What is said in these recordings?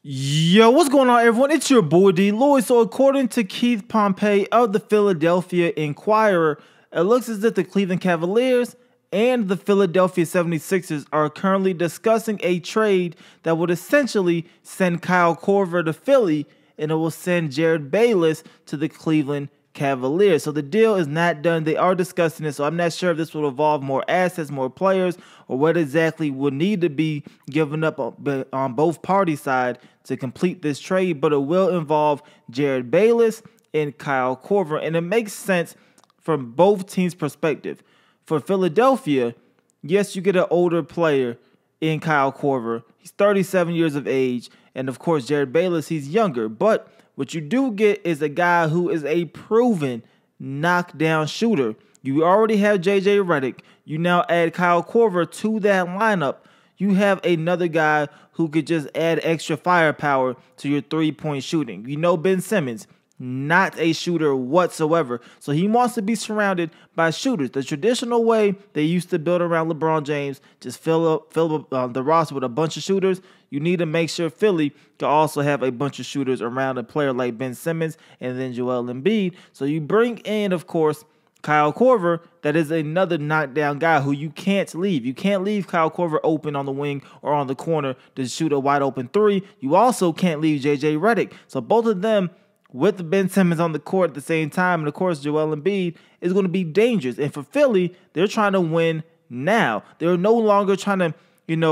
Yo, what's going on, everyone? It's your boy DLloyd. So according to Keith Pompey of the Philadelphia Inquirer, it looks as if the Cleveland Cavaliers and the Philadelphia 76ers are currently discussing a trade that would essentially send Kyle Korver to Philly, and it will send Jerryd Bayless to the Cleveland Cavaliers. So the deal is not done. They are discussing it, so I'm not sure if this will involve more assets, more players, or what exactly would need to be given up on both parties' side to complete this trade, but it will involve Jerryd Bayless and Kyle Korver, and it makes sense from both teams' perspective. For Philadelphia, yes, you get an older player in Kyle Korver. He's 37 years of age, and of course, Jerryd Bayless, he's younger, but what you do get is a guy who is a proven knockdown shooter. You already have J.J. Redick. You now add Kyle Korver to that lineup. You have another guy who could just add extra firepower to your three-point shooting. You know Ben Simmons, not a shooter whatsoever. So he wants to be surrounded by shooters. The traditional way they used to build around LeBron James, just fill up the roster with a bunch of shooters. You need to make sure Philly can also have a bunch of shooters around a player like Ben Simmons and then Joel Embiid. So you bring in, of course, Kyle Korver, that is another knockdown guy who you can't leave. You can't leave Kyle Korver open on the wing or on the corner to shoot a wide open three. You also can't leave J.J. Redick. So both of them with Ben Simmons on the court at the same time, and of course Joel Embiid, is going to be dangerous. And for Philly, they're trying to win now. They're no longer trying to,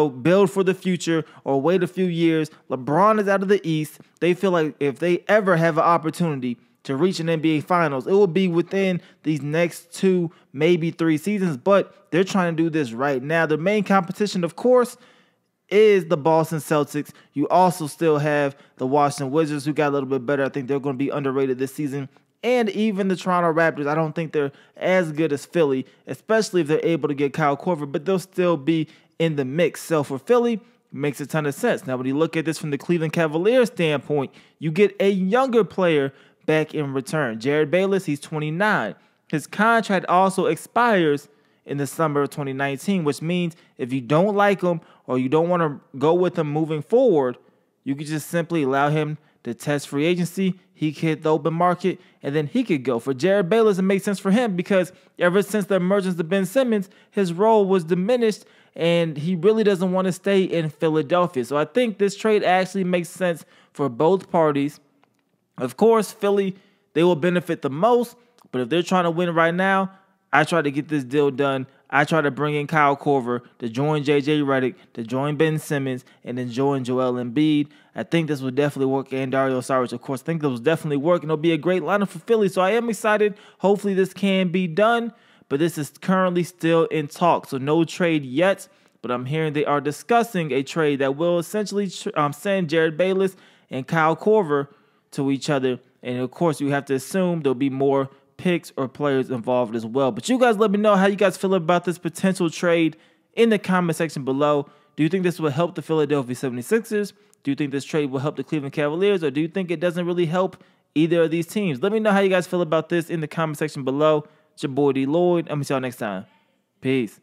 build for the future or wait a few years. LeBron is out of the East. They feel like if they ever have an opportunity to reach an NBA Finals, it will be within these next 2, maybe 3 seasons, but they're trying to do this right now. The main competition, of course, is the Boston Celtics. You also still have the Washington Wizards, who got a little bit better. I think they're going to be underrated this season. And even the Toronto Raptors, I don't think they're as good as Philly, especially if they're able to get Kyle Korver, but they'll still be in the mix. So for Philly, it makes a ton of sense. Now, when you look at this from the Cleveland Cavaliers standpoint, you get a younger player back in return. Jerryd Bayless, he's 29. His contract also expires in the summer of 2019, which means if you don't like him or you don't want to go with him moving forward, you could just simply allow him to test free agency. He could hit the open market, and then he could go. For Jerryd Bayless, it makes sense for him because ever since the emergence of Ben Simmons, his role was diminished, and he really doesn't want to stay in Philadelphia. So I think this trade actually makes sense for both parties. Of course, Philly, they will benefit the most, but if they're trying to win right now, I try to get this deal done. I try to bring in Kyle Korver to join J.J. Redick, to join Ben Simmons, and then join Joel Embiid. I think this will definitely work. And Dario Saric, of course, I think this will definitely work, and it'll be a great lineup for Philly. So I am excited. Hopefully this can be done, but this is currently still in talk. So no trade yet, but I'm hearing they are discussing a trade that will essentially send Jerryd Bayless and Kyle Korver to each other. And of course, you have to assume there'll be more picks or players involved as well. But you guys let me know how you guys feel about this potential trade in the comment section below. Do you think this will help the Philadelphia 76ers? Do you think this trade will help the Cleveland Cavaliers? Or do you think it doesn't really help either of these teams? Let me know how you guys feel about this in the comment section below. It's your boy DLloyd. I'm going to see y'all next time. Peace.